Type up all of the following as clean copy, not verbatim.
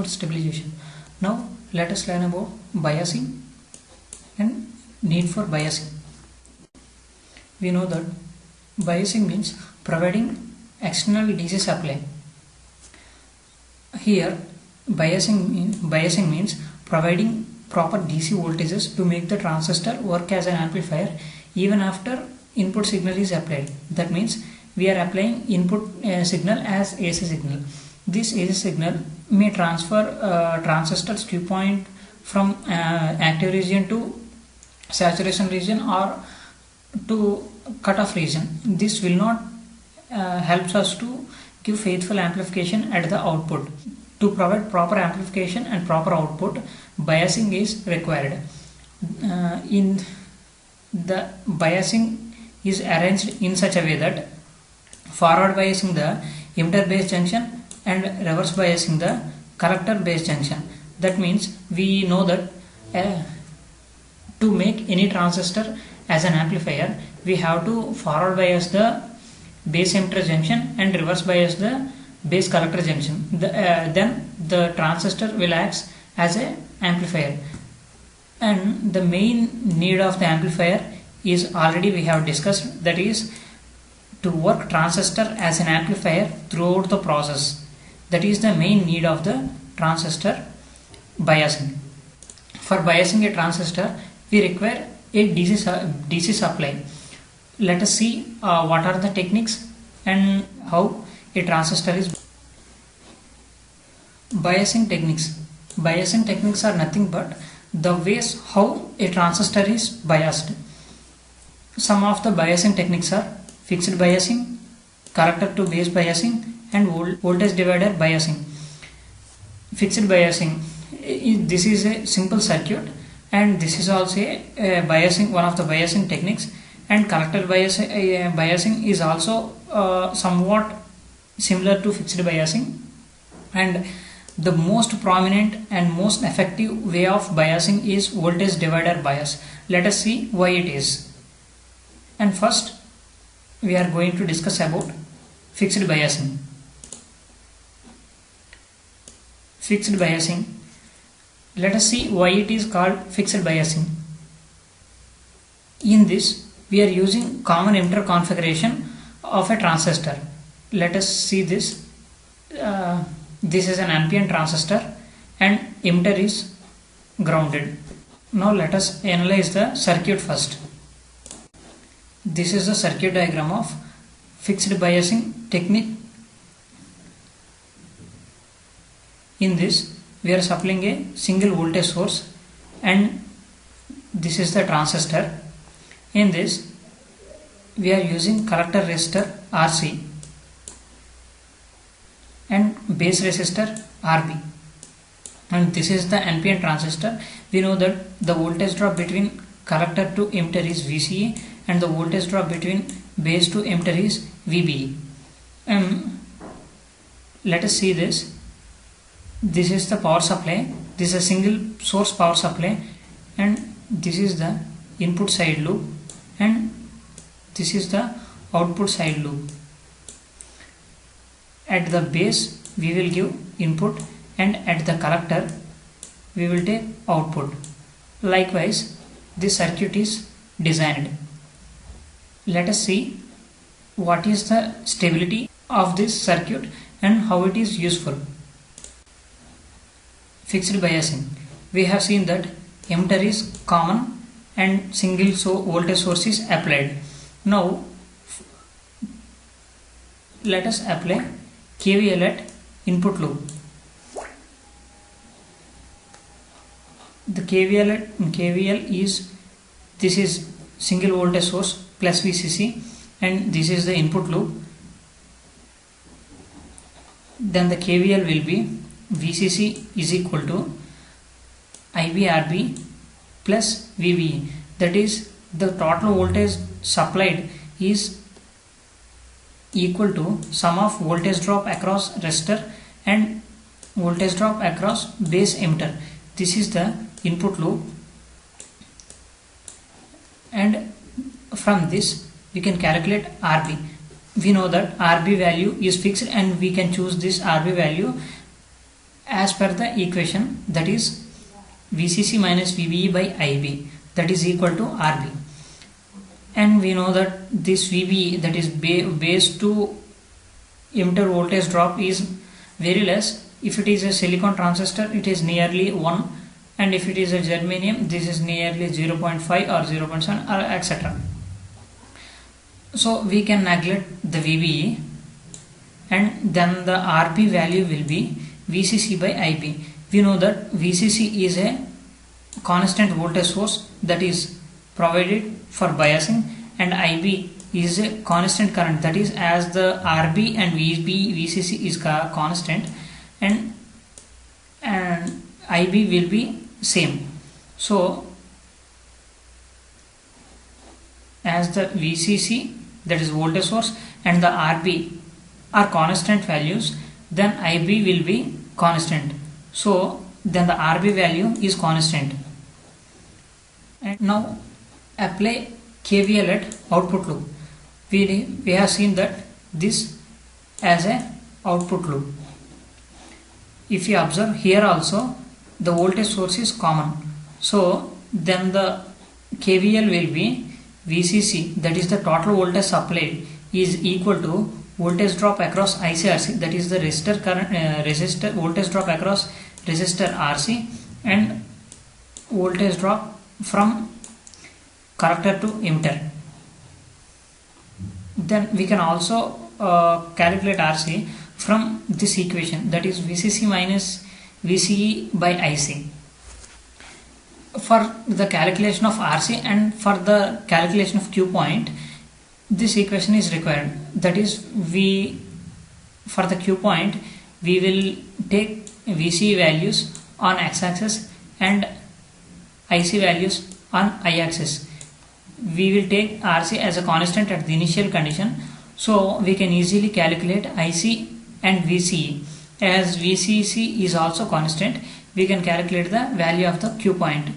output stabilization. Now let us learn about biasing and need for biasing. We know that biasing means providing external DC supply. Here biasing means providing proper DC voltages to make the transistor work as an amplifier even after input signal is applied. That means we are applying input signal as AC signal. This AC signal may transfer transistor's Q point from active region to saturation region or to cutoff region. This will not helps us to give faithful amplification at the output. To provide proper amplification and proper output, biasing is required. In the biasing is arranged in such a way that forward biasing the emitter base junction and reverse biasing the collector base junction. That means we know that to make any transistor as an amplifier, we have to forward bias the base emitter junction and reverse bias the base collector junction. Then the transistor will act as an amplifier. And the main need of the amplifier is already we have discussed, that is to work transistor as an amplifier throughout the process. That is the main need of the transistor biasing. For biasing a transistor, we require a DC supply. Let us see what are the techniques and how a transistor is. Biasing techniques. Biasing techniques are nothing but the ways how a transistor is biased. Some of the biasing techniques are fixed biasing, collector to base biasing, and voltage divider biasing. Fixed biasing, this is a simple circuit, and this is also a biasing, one of the biasing techniques. And collector biasing is also somewhat similar to fixed biasing. And the most prominent and most effective way of biasing is voltage divider bias. Let us see why it is. And first we are going to discuss about fixed biasing. Fixed biasing. Let us see why it is called fixed biasing. In this, we are using common emitter configuration of a transistor. Let us see this. This is an NPN transistor and emitter is grounded. Now let us analyze the circuit first. This is the circuit diagram of fixed biasing technique. In this, we are supplying a single voltage source and this is the transistor. In this, we are using collector resistor RC and base resistor RB, and this is the NPN transistor. We know that the voltage drop between collector to emitter is VCE and the voltage drop between base to emitter is VBE. Let us see this. This is the power supply. This is a single source power supply, and this is the input side loop, and this is the output side loop. At the base we will give input, and at the collector we will take output. Likewise, this circuit is designed. Let us see what is the stability of this circuit and how it is useful. Fixed biasing. We have seen that emitter is common and single voltage source is applied. Now let us apply KVL at input loop. The KVL is, this is single voltage source plus VCC, and this is the input loop. Then the KVL will be VCC is equal to IBRB plus VBE. That is, the total voltage supplied is equal to sum of voltage drop across resistor and voltage drop across base emitter. This is the input loop, and from this we can calculate RB. We know that RB value is fixed and we can choose this RB value as per the equation, that is VCC minus VBE by IB, that is equal to RB. And we know that this VBE, that is base to emitter voltage drop, is very less. If it is a silicon transistor, it is nearly 1, and if it is a germanium, this is nearly 0.5 or 0.7 or etc. So we can neglect the VBE, and then the RB value will be VCC by IB. We know that VCC is a constant voltage source that is provided for biasing, and IB is a constant current, that is, as the RB and VCC is constant, and IB will be same. So as the VCC, that is voltage source, and the RB are constant values, then IB will be constant. So then the RB value is constant. And now apply KVL at output loop. We have seen that this as a output loop. If you observe here also, the voltage source is common. So then the KVL will be VCC, that is the total voltage supplied, is equal to voltage drop across ICRC, that is the resistor current, voltage drop across resistor RC, and voltage drop from collector to emitter. Then we can also calculate RC from this equation, that is VCC minus VCE by IC. For the calculation of RC and for the calculation of Q point, this equation is required. That is, for the Q point, we will take VCE values on x-axis and IC values on y-axis. We will take RC as a constant at the initial condition, so we can easily calculate IC and VCE. As VCC is also constant, we can calculate the value of the Q point.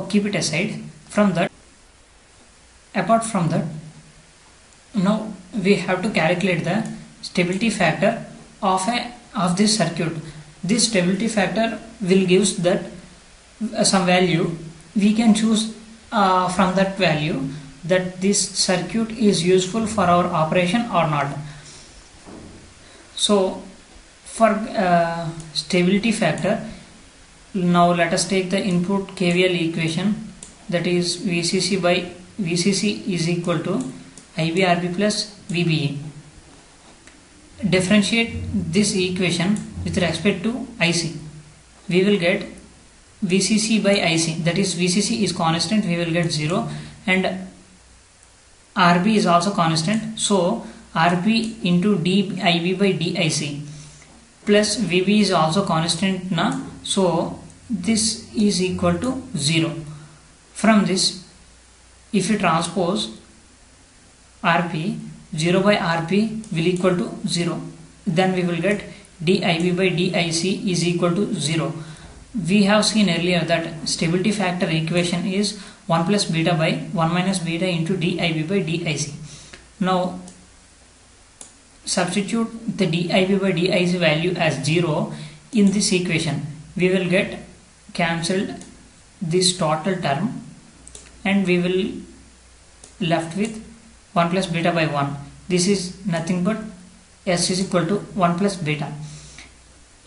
Keep it aside. From that, apart from that, now we have to calculate the stability factor of this circuit. This stability factor will give that some value. We can choose from that value that this circuit is useful for our operation or not. So for stability factor, now let us take the input KVL equation, that is VCC by VCC is equal to IBRB plus VBE. Differentiate this equation with respect to IC. We will get VCC by IC, that is VCC is constant, we will get 0, and RB is also constant, so RB into DIB by DIC plus VB is also constant now, so this is equal to 0. From this, if you transpose RP, 0 by RP will equal to 0, then we will get DIB by DIC is equal to 0. We have seen earlier that stability factor equation is 1 plus beta by 1 minus beta into DIB by DIC. Now substitute the DIB by DIC value as 0 in this equation. We will get cancelled this total term, and we will left with 1 plus beta by 1. This is nothing but S is equal to 1 plus beta.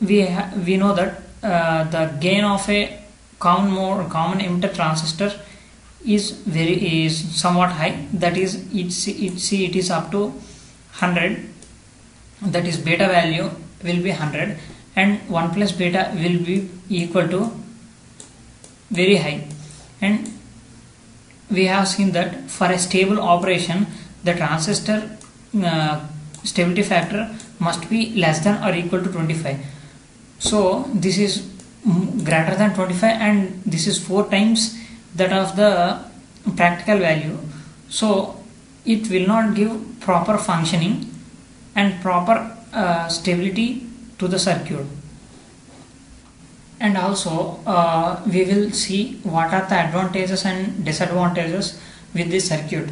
We know that the gain of a common emitter transistor is somewhat high, that is it is up to 100, that is beta value will be 100, and 1 plus beta will be equal to very high. And we have seen that for a stable operation, the transistor stability factor must be less than or equal to 25. So this is greater than 25, and this is 4 times that of the practical value. So it will not give proper functioning and proper stability to the circuit. And also we will see what are the advantages and disadvantages with this circuit.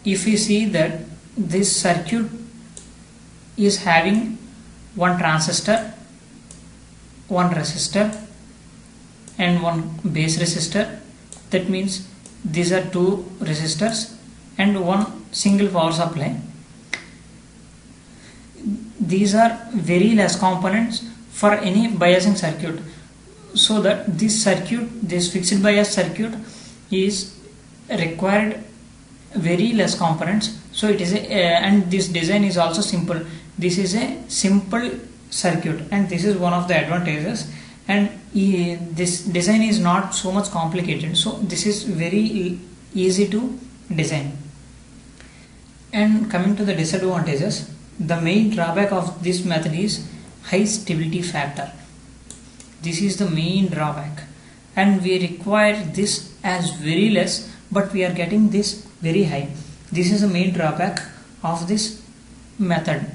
If we see that this circuit is having one transistor one resistor and one base resistor. That means these are two resistors and one single power supply. These are very less components for any biasing circuit, so that this circuit, this fixed bias circuit, is required very less components. So it is and this design is also simple. This is a simple circuit, and this is one of the advantages. And this design is not so much complicated, so this is very easy to design. And coming to the disadvantages, the main drawback of this method is high stability factor. This is the main drawback, and we require this as very less, but we are getting this very high. This is the main drawback of this method.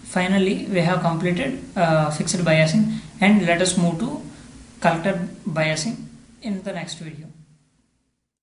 Finally, we have completed fixed biasing, and let us move to collector biasing in the next video.